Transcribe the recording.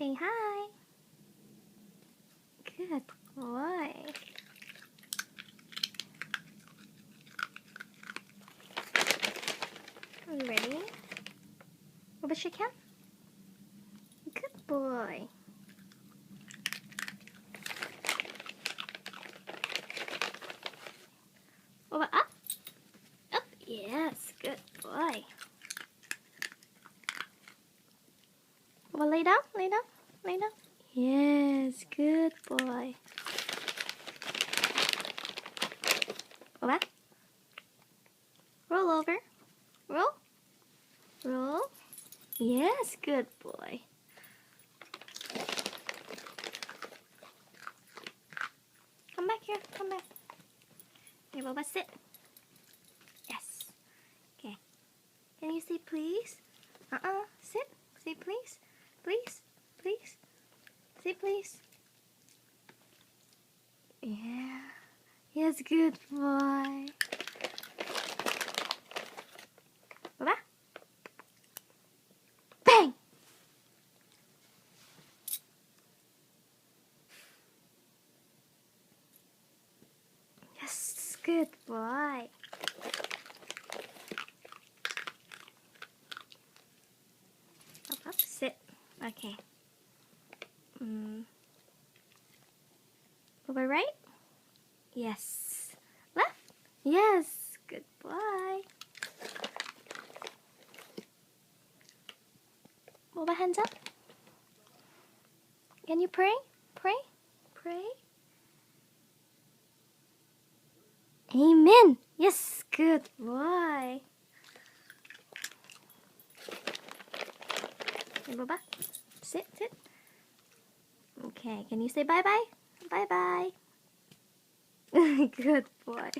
Say hi. Good boy. Are you ready? Boba, shake hand. Good boy. Boba, up. Up. Yes, good boy. Boba, lay down, lay down, lay down. Yes, good boy. Boba, roll over. Roll. Roll. Yes, good boy. Come back here, come back. Here, Boba, sit. Yes. Okay. Can you say please? Sit. Say please. Please. Please. Say please. Yeah. Yes, good boy. Boba. Bang! Yes, good boy. Up, sit. Okay. Over right? Yes. Left? Yes. Good boy. Boba, hands up. Can you pray? Pray? Pray? Amen. Yes. Good boy. Hey, Boba. Sit, sit. Okay, can you say bye-bye? Bye-bye. Good boy.